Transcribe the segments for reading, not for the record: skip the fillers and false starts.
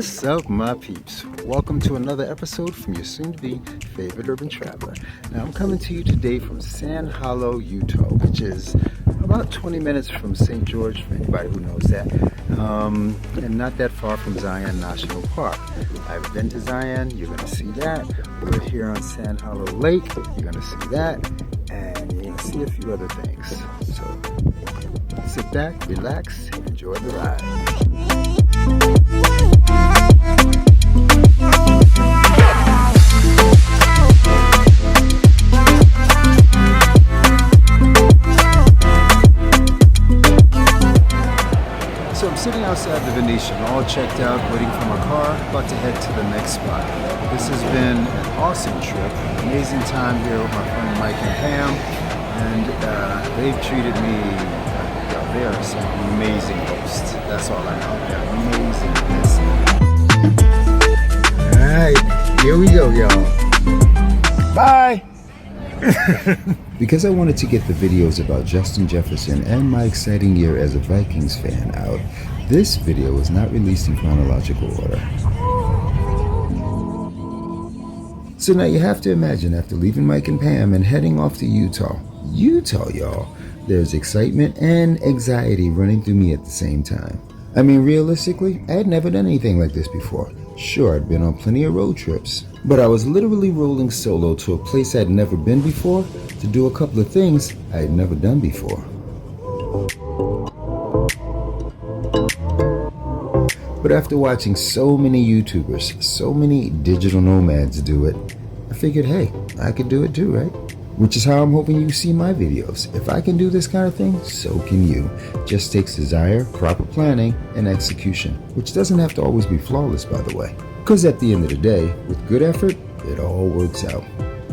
What's up, my peeps? Welcome to another episode from your soon-to-be favorite urban traveler. Now, I'm coming to you today from Sand Hollow, Utah, which is about 20 minutes from St. George, for anybody who knows that, and not that far from Zion National Park. I've been to Zion, you're going to see that. We're here on Sand Hollow Lake, you're going to see that, and you're going to see a few other things. So, sit back, relax, enjoy the ride. So I'm sitting outside the Venetian, all checked out, waiting for my car, about to head to the next spot. This has been an awesome trip, amazing time here with my friend Mike and Pam, and they've treated me. They are some amazing hosts. That's all I know. They're amazing. Alright, here we go, y'all. Bye! Because I wanted to get the videos about Justin Jefferson and my exciting year as a Vikings fan out, this video was not released in chronological order. So now you have to imagine, after leaving Mike and Pam and heading off to Utah, y'all, there's excitement and anxiety running through me at the same time. I mean, realistically, I had never done anything like this before. Sure, I'd been on plenty of road trips, but I was literally rolling solo to a place I'd never been before to do a couple of things I had never done before. But after watching so many YouTubers, so many digital nomads do it, I figured, hey, I could do it too, right? Which is how I'm hoping you see my videos. If I can do this kind of thing, so can you. Just takes desire, proper planning, and execution, which doesn't have to always be flawless, by the way. Because at the end of the day, with good effort, it all works out.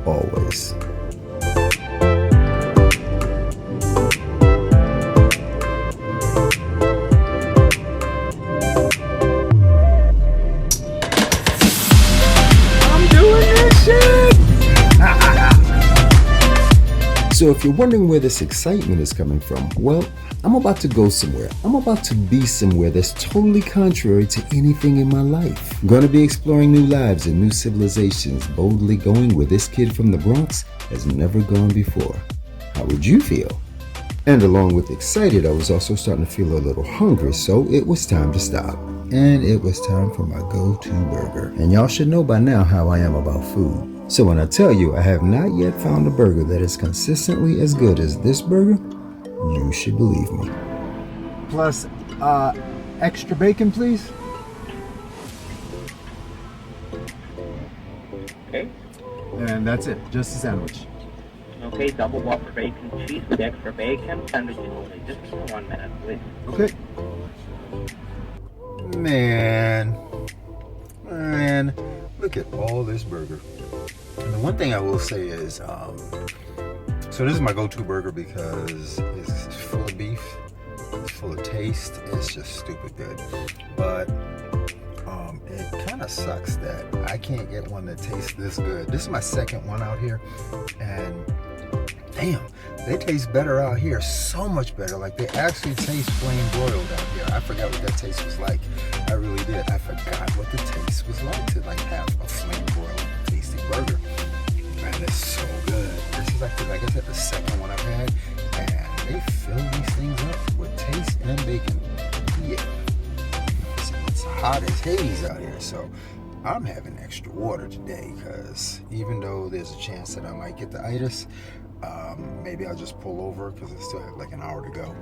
Always. I'm doing this shit! So if you're wondering where this excitement is coming from, well, I'm about to go somewhere. I'm about to be somewhere that's totally contrary to anything in my life. I'm gonna be exploring new lives and new civilizations, boldly going where this kid from the Bronx has never gone before. How would you feel? And along with excited, I was also starting to feel a little hungry, so it was time to stop. And it was time for my go-to burger. And y'all should know by now how I am about food. So when I tell you I have not yet found a burger that is consistently as good as this burger, you should believe me. Plus, extra bacon, please. Okay. And that's it, just a sandwich. Okay, double Whopper bacon cheese with extra bacon. Sandwich is only just for 1 minute, please. Okay. Man, look at all this burger. And the one thing I will say is, so this is my go-to burger because it's full of beef, it's full of taste, it's just stupid good. But it kind of sucks that I can't get one that tastes this good. This is my second one out here, and damn, they taste better out here, so much better. Like, they actually taste flame broiled out here. I forgot what that taste was like. I really did. I forgot what the taste was like to have a flame broiled tasty burger. Man, it's so good. This is like I said, the second one I've had, and they fill these things up with taste and bacon. Yeah, it's hot as Hades out here, so I'm having extra water today because even though there's a chance that I might get the itis, maybe I'll just pull over because I still have like an hour to go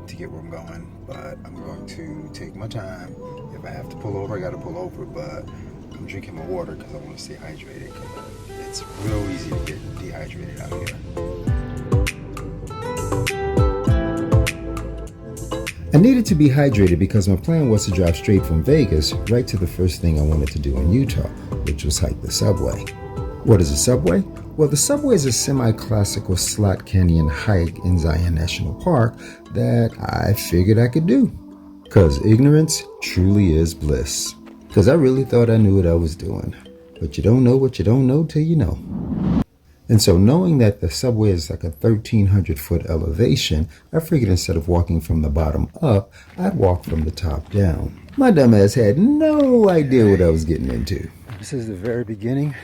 to get where I'm going. But I'm going to take my time. If I have to pull over, I got to pull over. But I'm drinking my water because I want to stay hydrated. Because it's real easy to get dehydrated out here. I needed to be hydrated because my plan was to drive straight from Vegas right to the first thing I wanted to do in Utah, which was hike the subway. What is a subway? Well, the subway is a semi-classical slot canyon hike in Zion National Park that I figured I could do. Because ignorance truly is bliss. Because I really thought I knew what I was doing. But you don't know what you don't know till you know. And so knowing that the subway is like a 1,300-foot elevation, I figured instead of walking from the bottom up, I'd walk from the top down. My dumbass had no idea what I was getting into. This is the very beginning.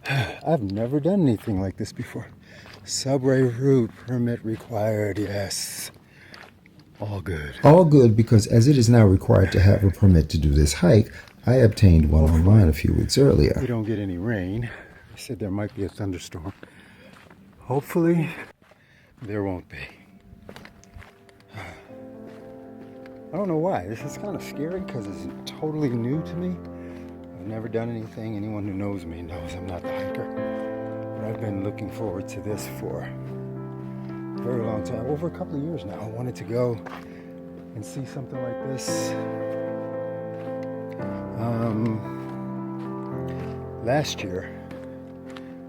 I've never done anything like this before. Subway route permit required, yes. All good. All good because as it is now required to have a permit to do this hike, I obtained one online a few weeks earlier. We don't get any rain. I said there might be a thunderstorm. Hopefully, there won't be. I don't know why. This is kind of scary because it's totally new to me. I've never done anything. Anyone who knows me knows I'm not the hiker. But I've been looking forward to this for a very long time. Over a couple of years now. I wanted to go and see something like this. Last year,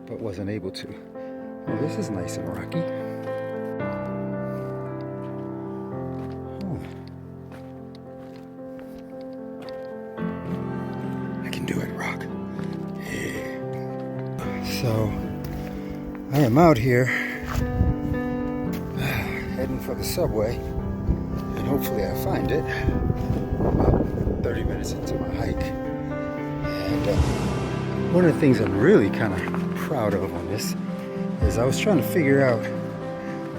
but wasn't able to. Oh, this is nice and rocky. I can do it, Rock. Yeah. So, I am out here heading for the subway, and hopefully I find it about 30 minutes into my hike. And one of the things I'm really kind of proud of on this is I was trying to figure out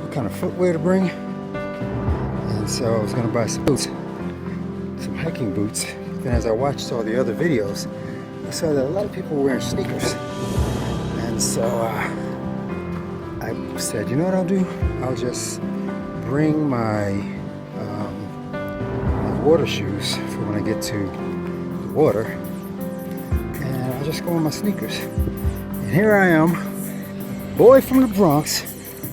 what kind of footwear to bring, and so I was going to buy some boots, some hiking boots. Then as I watched all the other videos, I saw that a lot of people were wearing sneakers, and so I said, you know what I'll do? I'll just bring my water shoes for when I get to the water, and I'll just go in my sneakers. And here I am, boy from the Bronx,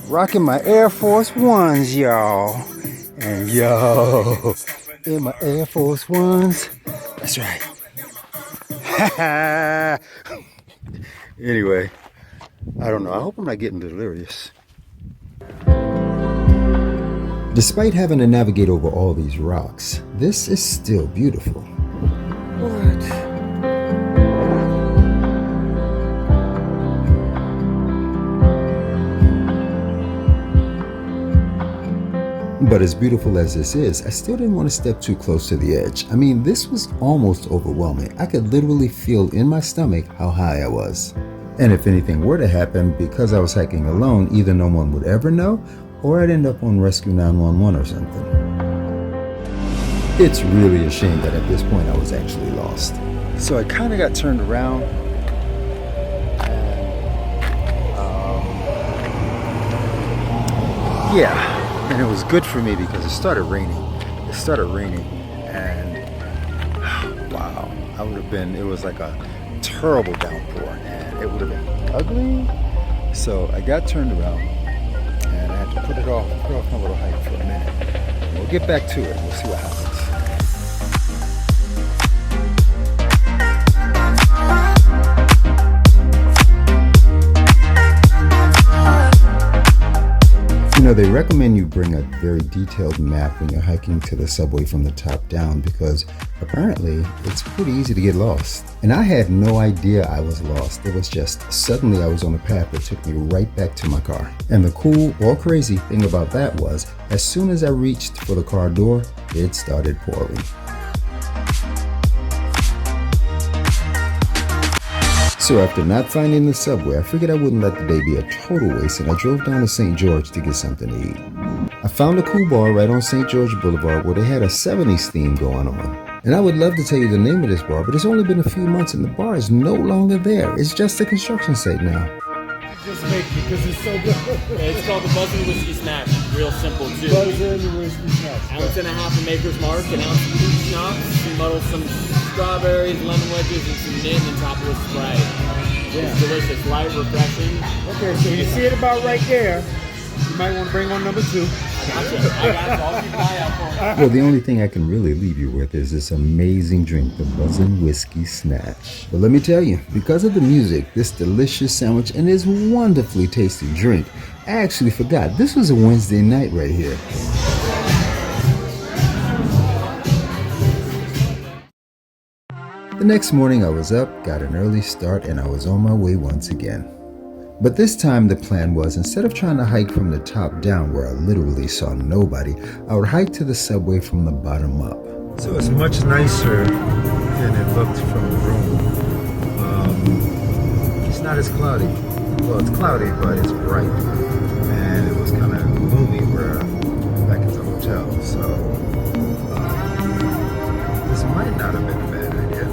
rocking my Air Force Ones, y'all. And yo, in my Air Force Ones, that's right. Anyway, I don't know. I hope I'm not getting delirious. Despite having to navigate over all these rocks, this is still beautiful. What? But as beautiful as this is, I still didn't want to step too close to the edge. I mean, this was almost overwhelming. I could literally feel in my stomach how high I was. And if anything were to happen, because I was hiking alone, either no one would ever know, or I'd end up on Rescue 911 or something. It's really a shame that at this point I was actually lost. So I kind of got turned around, and yeah. And it was good for me because it started raining. And wow, it was like a terrible downpour, and it would have been ugly. So I got turned around, and I had to put off my little hike for a minute. We'll get back to it. We'll see what happens. You know, they recommend you bring a very detailed map when you're hiking to the subway from the top down because apparently it's pretty easy to get lost. And I had no idea I was lost. It was just suddenly I was on a path that took me right back to my car. And the cool or crazy thing about that was as soon as I reached for the car door, it started pouring. So after not finding the subway, I figured I wouldn't let the day be a total waste, and I drove down to St. George to get something to eat. I found a cool bar right on St. George Boulevard where they had a 70s theme going on. And I would love to tell you the name of this bar, but it's only been a few months and the bar is no longer there. It's just a construction site now. Just make it because it's so good. It's called the Buzzin' Whiskey Smash. Real simple too. Buzzin' Whiskey Smash. Ounce and a half of Maker's Mark, an ounce of peach schnapps, you muddle some strawberries, lemon wedges, and some mint on top of a Sprite. Yeah. It's delicious, light, refreshing. Okay, so you see it about right there. You might want to bring on number 2. I got you. I'll keep an eye out for it. Well, the only thing I can really leave you with is this amazing drink, the Buzzin' Whiskey Snatch. But let me tell you, because of the music, this delicious sandwich, and this wonderfully tasty drink, I actually forgot this was a Wednesday night right here. The next morning I was up, got an early start, and I was on my way once again. But this time the plan was, instead of trying to hike from the top down where I literally saw nobody, I would hike to the subway from the bottom up. So it's much nicer than it looked from the room. It's not as cloudy. Well, it's cloudy, but it's bright. And it was kind of gloomy where back at the hotel. So this might not have been a bad idea.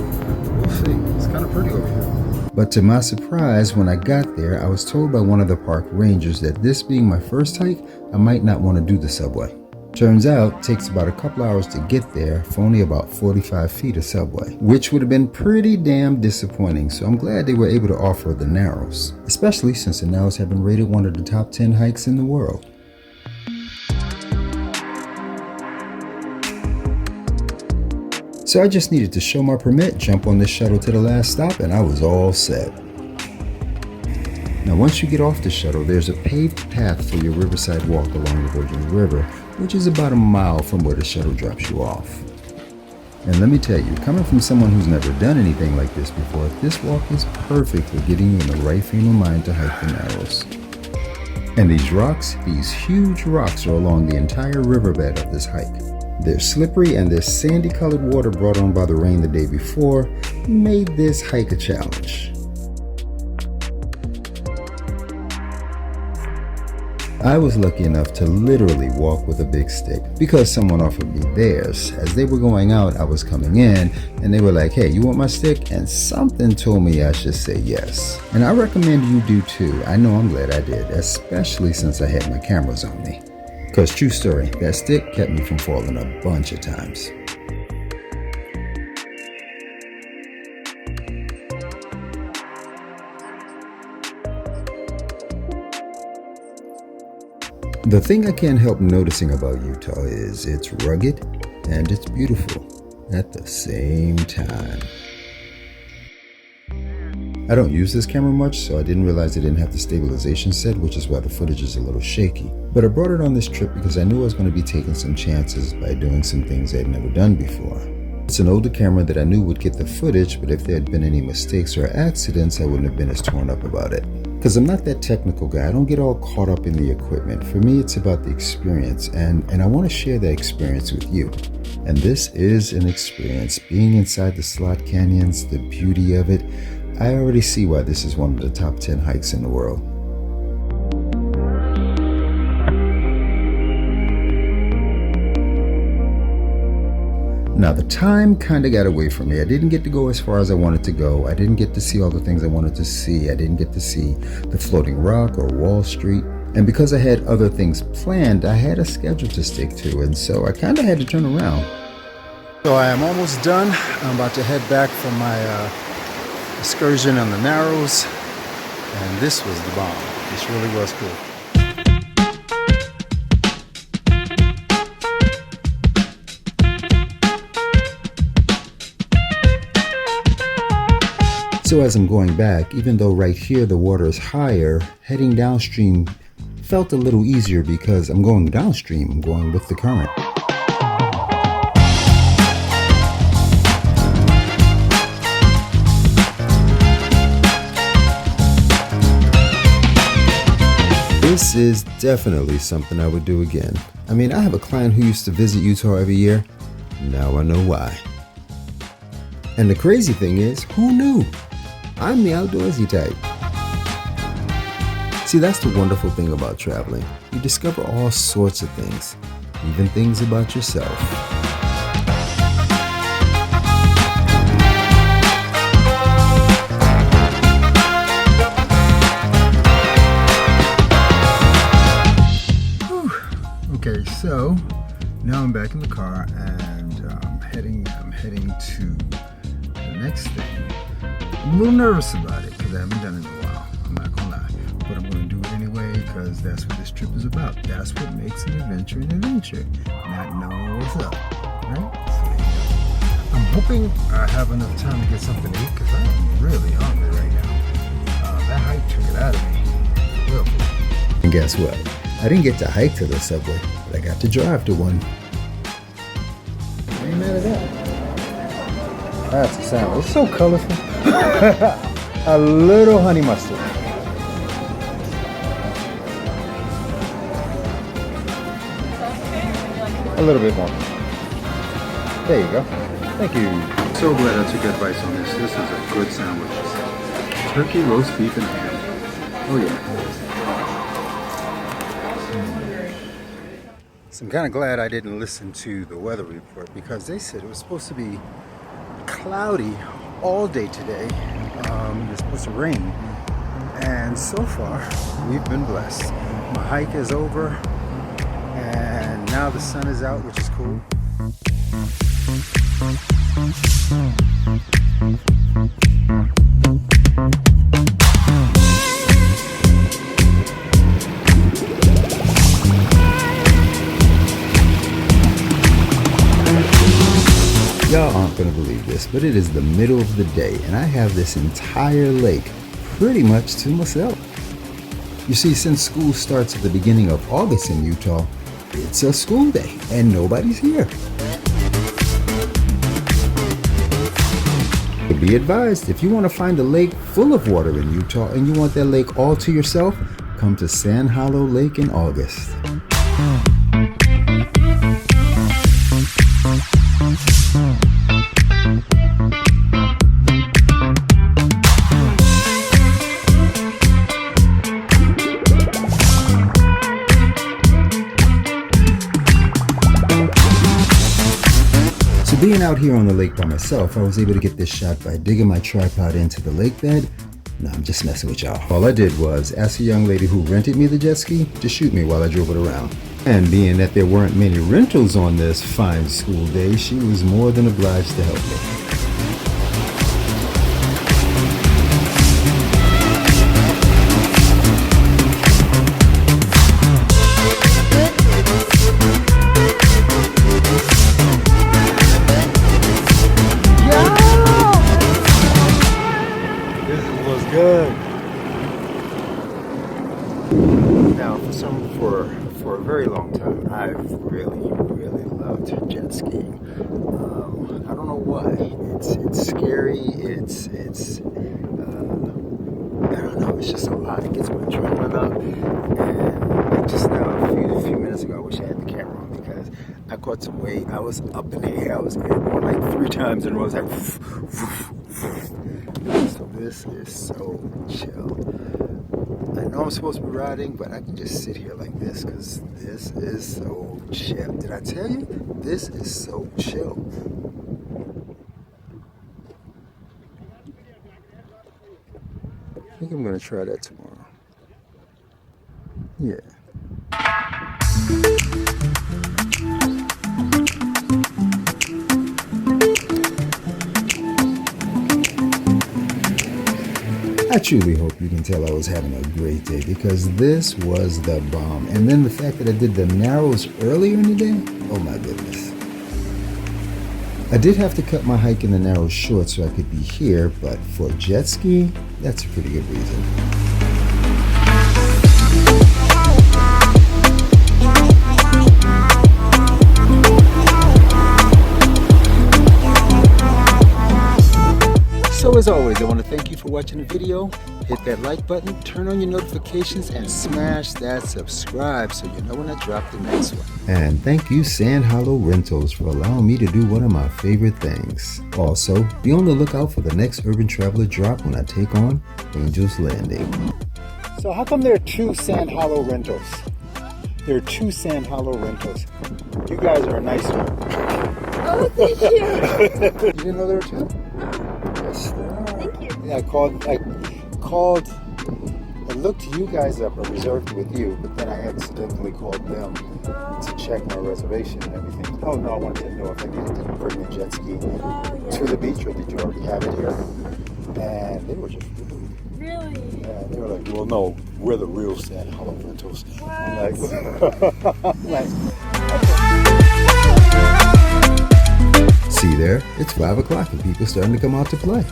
We'll see. It's kind of pretty over here. But to my surprise, when I got there, I was told by one of the park rangers that this being my first hike, I might not want to do the subway. Turns out, it takes about a couple hours to get there for only about 45 feet of subway, which would have been pretty damn disappointing, so I'm glad they were able to offer the Narrows, especially since the Narrows have been rated one of the top 10 hikes in the world. So I just needed to show my permit, jump on this shuttle to the last stop, and I was all set. Now once you get off the shuttle, there's a paved path for your riverside walk along the Virgin River, which is about a mile from where the shuttle drops you off. And let me tell you, coming from someone who's never done anything like this before, this walk is perfect for getting you in the right frame of mind to hike the Narrows. And these rocks, these huge rocks, are along the entire riverbed of this hike. They're slippery, and their sandy colored water brought on by the rain the day before made this hike a challenge. I was lucky enough to literally walk with a big stick because someone offered me theirs. As they were going out, I was coming in and they were like, "Hey, you want my stick?" And something told me I should say yes. And I recommend you do too. I know I'm glad I did, especially since I had my cameras on me. Because true story, that stick kept me from falling a bunch of times. The thing I can't help noticing about Utah is it's rugged and it's beautiful at the same time. I don't use this camera much, so I didn't realize I didn't have the stabilization set, which is why the footage is a little shaky. But I brought it on this trip because I knew I was going to be taking some chances by doing some things I'd never done before. It's an older camera that I knew would get the footage, but if there had been any mistakes or accidents, I wouldn't have been as torn up about it. Because I'm not that technical guy. I don't get all caught up in the equipment. For me, it's about the experience, and I want to share that experience with you. And this is an experience. Being inside the slot canyons, the beauty of it, I already see why this is one of the top 10 hikes in the world. Now the time kind of got away from me. I didn't get to go as far as I wanted to go. I didn't get to see all the things I wanted to see. I didn't get to see the floating rock or Wall Street. And because I had other things planned, I had a schedule to stick to, and so I kind of had to turn around. So I am almost done. I'm about to head back for my excursion on the Narrows, and this was the bomb. This really was cool. So as I'm going back, even though right here the water is higher, heading downstream felt a little easier because I'm going downstream, I'm going with the current. This is definitely something I would do again. I mean, I have a client who used to visit Utah every year. Now I know why. And the crazy thing is, who knew? I'm the outdoorsy type. See, that's the wonderful thing about traveling. You discover all sorts of things, even things about yourself. Okay, so now I'm back in the car and I'm heading to the next thing. I'm a little nervous about it because I haven't done it in a while. I'm not gonna lie, but I'm gonna do it anyway because that's what this trip is about. That's what makes an adventure an adventure, not knowing what's up, right? So there you go. I'm hoping I have enough time to get something to eat because I'm really hungry right now. That hike took it out of me. Real quick. And guess what? I didn't get to hike to the subway, but I got to drive to one. I ain't mad at that. That's a sandwich. It's so colorful. A little honey mustard. A little bit more. There you go. Thank you. So glad I took advice on this. This is a good sandwich. Turkey, roast beef, and ham. Oh yeah. So I'm kind of glad I didn't listen to the weather report because they said it was supposed to be cloudy all day today. It's supposed to rain. And so far, we've been blessed. My hike is over, and now the sun is out, which is cool. Y'all aren't gonna believe this, but it is the middle of the day, and I have this entire lake pretty much to myself. You see, since school starts at the beginning of August in Utah, it's a school day and nobody's here. But be advised, if you want to find a lake full of water in Utah and you want that lake all to yourself, come to Sand Hollow Lake in August. Being out here on the lake by myself, I was able to get this shot by digging my tripod into the lake bed. No, I'm just messing with y'all. All I did was ask a young lady who rented me the jet ski to shoot me while I drove it around. And being that there weren't many rentals on this fine school day, she was more than obliged to help me. Good. Now, for a very long time, I've really loved jet skiing. I don't know why. It's scary. I don't know. It's just a lot. It gets my adrenaline up. And just now, a few minutes ago, I wish I had the camera on because I caught some weight. I was up in the air. I was airborne like 3 times in a row. I was like. So this is so chill. I know I'm supposed to be riding, but I can just sit here like this because this is so chill. Did I tell you? This is so chill. I think I'm gonna try that tomorrow. Yeah. I truly hope you can tell I was having a great day because this was the bomb. And then the fact that I did the Narrows earlier in the day, oh my goodness. I did have to cut my hike in the Narrows short so I could be here, but for jet skiing, that's a pretty good reason. So as always, I want to thank you for watching the video. Hit that like button, turn on your notifications, and smash that subscribe so you know when I drop the next one. And thank you Sand Hollow Rentals for allowing me to do one of my favorite things. Also, be on the lookout for the next Urban Traveler drop when I take on Angel's Landing. So how come there are 2 Sand Hollow Rentals? There are 2 Sand Hollow Rentals. You guys are a nice one. Oh, thank you. You didn't know there were 2? Thank you. Yeah, I looked you guys up, I reserved with you, but then I accidentally called them to check my reservation and everything. Oh no, I wanted to know if I needed to bring the jet ski to the beach, or did you already have it here? And they were just rude. Really? Yeah, they were like, well no, we're the real Sand Hollow Rentals. I'm like, See there, it's 5 o'clock and people starting to come out to play.